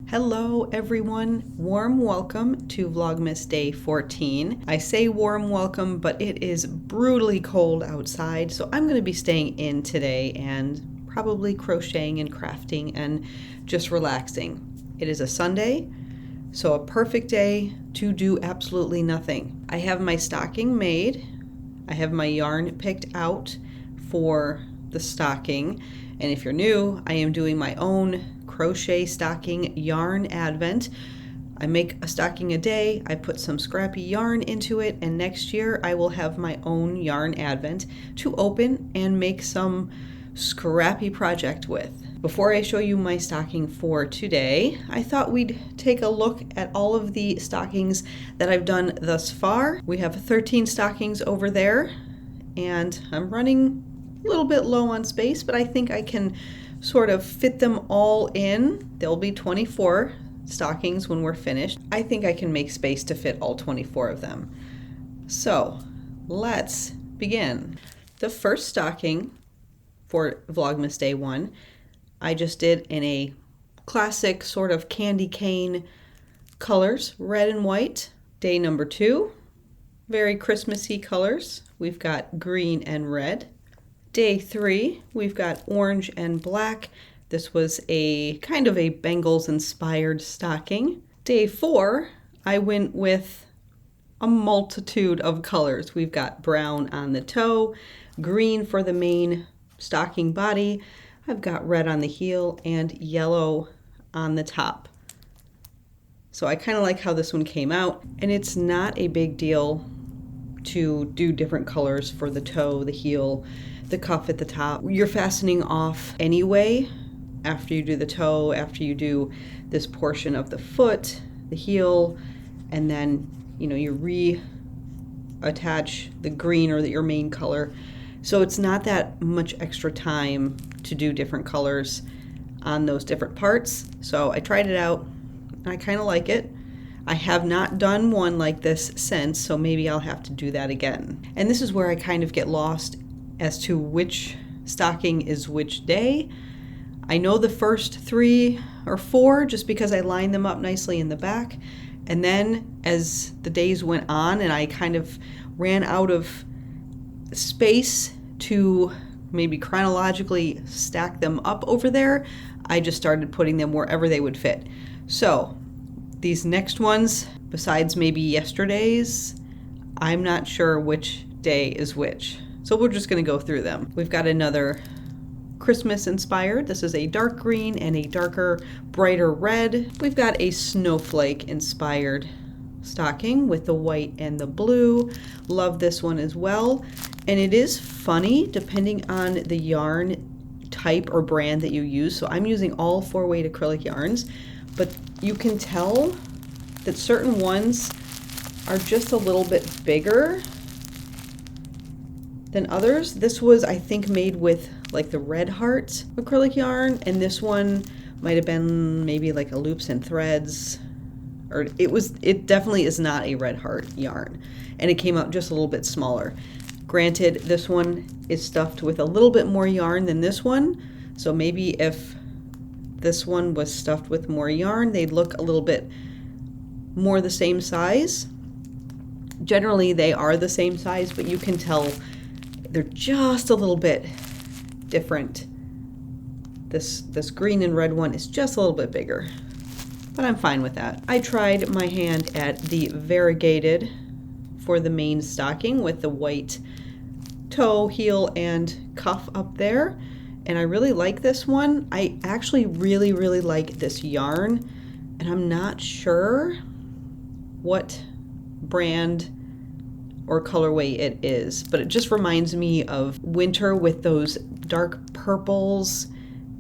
Hello everyone, warm welcome to Vlogmas Day 14. I say warm welcome, but it is brutally cold outside, so I'm going to be staying in today and probably crocheting and crafting and just relaxing. It is a Sunday, so a perfect day to do absolutely nothing. I have my stocking made. I have my yarn picked out for the stocking, and if you're new, I am doing my own crochet stocking yarn advent. I make a stocking a day, I put some scrappy yarn into it, and next year I will have my own yarn advent to open and make some scrappy project with. Before I show you my stocking for today, I thought we'd take a look at all of the stockings that I've done thus far. We have 13 stockings over there, and I'm running a little bit low on space, but I think I can sort of fit them all in. There'll be 24 stockings when we're finished. I think I can make space to fit all 24 of them. So let's begin. The first stocking for Vlogmas Day 1, I just did in a classic sort of candy cane colors, red and white. Day number 2, very Christmassy colors. We've got green and red. Day 3, we've got orange and black. This was a kind of a Bengals inspired stocking. Day 4, I went with a multitude of colors. We've got brown on the toe, green for the main stocking body. I've got red on the heel and yellow on the top. So I kind of like how this one came out, and it's not a big deal to do different colors for the toe, the heel, the cuff at the top. You're fastening off anyway after you do the toe, after you do this portion of the foot, the heel, and then you reattach the green or your main color. So it's not that much extra time to do different colors on those different parts. So I tried it out and I kind of like it. I have not done one like this since, so maybe I'll have to do that again. And this is where I kind of get lost as to which stocking is which day. I know the first 3 or 4 just because I lined them up nicely in the back. And then as the days went on and I kind of ran out of space to maybe chronologically stack them up over there, I just started putting them wherever they would fit. So these next ones, besides maybe yesterday's, I'm not sure which day is which. So we're just going to go through them. We've got another Christmas inspired. This is a dark green and a darker, brighter red. We've got a snowflake inspired stocking with the white and the blue. Love this one as well. And it is funny depending on the yarn type or brand that you use. So I'm using all 4-weight acrylic yarns, but you can tell that certain ones are just a little bit bigger than others. This was, I think, made with like the Red Heart acrylic yarn, and this one might have been maybe like a Loops and Threads, or it definitely is not a Red Heart yarn, and it came out just a little bit smaller. Granted, this one is stuffed with a little bit more yarn than this one, so maybe if this one was stuffed with more yarn, they'd look a little bit more the same size. Generally, they are the same size, but you can tell they're just a little bit different. This green and red one is just a little bit bigger, but I'm fine with that. I tried my hand at the variegated for the main stocking with the white toe, heel, and cuff up there, and I really like this one. I actually really like this yarn, and I'm not sure what brand or colorway it is, but it just reminds me of winter with those dark purples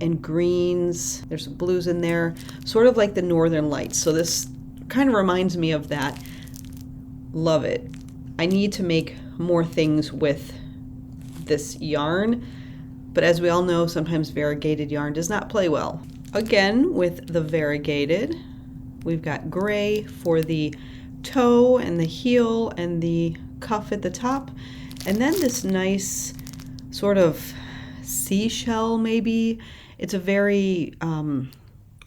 and greens. There's some blues in there, sort of like the Northern Lights. So this kind of reminds me of that. Love it. I need to make more things with this yarn, but as we all know, sometimes variegated yarn does not play well. Again, with the variegated, we've got gray for the toe and the heel and the cuff at the top, and then this nice sort of seashell maybe. It's a very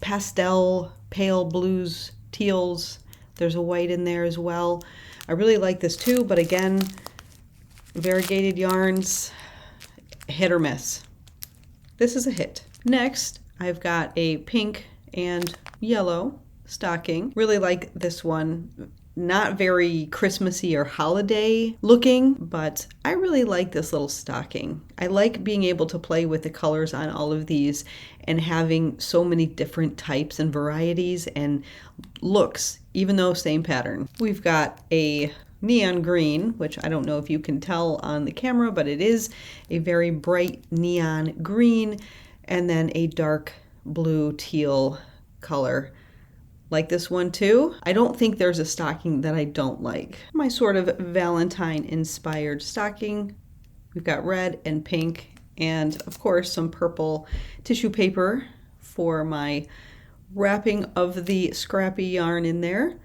pastel, pale blues, teals. There's a white in there as well. I really like this too, but again, variegated yarns, hit or miss. This is a hit. Next, I've got a pink and yellow stocking. Really like this one. Not very Christmassy or holiday looking, but I really like this little stocking. I like being able to play with the colors on all of these and having so many different types and varieties and looks, even though same pattern. We've got a neon green, which I don't know if you can tell on the camera, but it is a very bright neon green, and then a dark blue teal color. Like this one too. I don't think there's a stocking that I don't like. My sort of Valentine inspired stocking. We've got red and pink and of course some purple tissue paper for my wrapping of the scrappy yarn in there.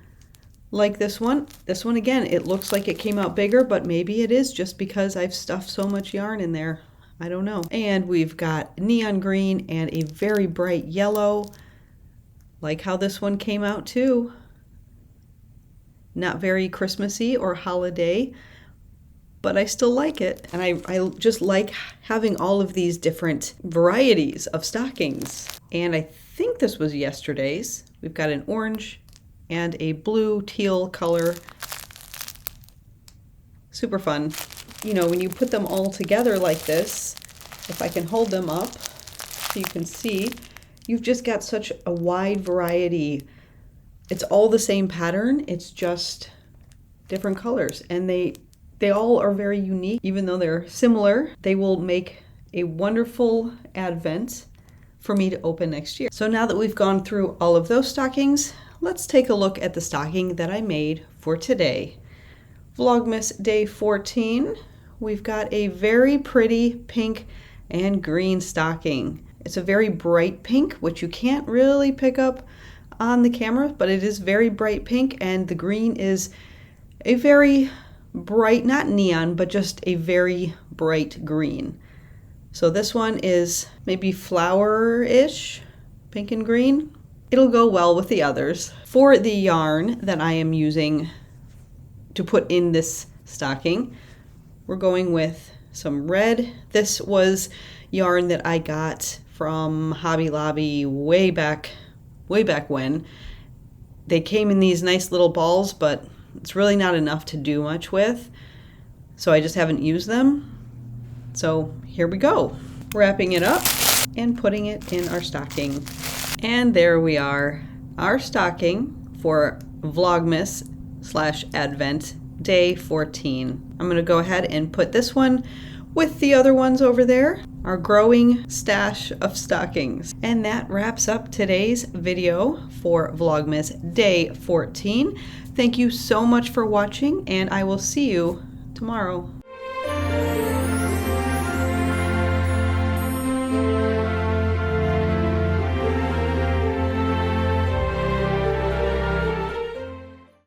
Like this one. This one again, it looks like it came out bigger, but maybe it is just because I've stuffed so much yarn in there. I don't know. And we've got neon green and a very bright yellow. Like how this one came out too. Not very Christmassy or holiday, but I still like it. And I just like having all of these different varieties of stockings. And I think this was yesterday's. We've got an orange and a blue teal color. Super fun. You know, when you put them all together like this, if I can hold them up so you can see, you've just got such a wide variety. It's all the same pattern, it's just different colors. And they all are very unique. Even though they're similar, they will make a wonderful advent for me to open next year. So now that we've gone through all of those stockings, let's take a look at the stocking that I made for today. Vlogmas Day 14. We've got a very pretty pink and green stocking. It's a very bright pink, which you can't really pick up on the camera, but it is very bright pink, and the green is a very bright, not neon, but just a very bright green. So this one is maybe flower-ish, pink and green. It'll go well with the others. For the yarn that I am using to put in this stocking, we're going with some red. This was yarn that I got from Hobby Lobby way back when. They came in these nice little balls, but it's really not enough to do much with, so I just haven't used them. So here we go. Wrapping it up and putting it in our stocking. And there we are, our stocking for Vlogmas/Advent Day 14. I'm gonna go ahead and put this one with the other ones over there, our growing stash of stockings. And that wraps up today's video for Vlogmas Day 14. Thank you so much for watching, and I will see you tomorrow.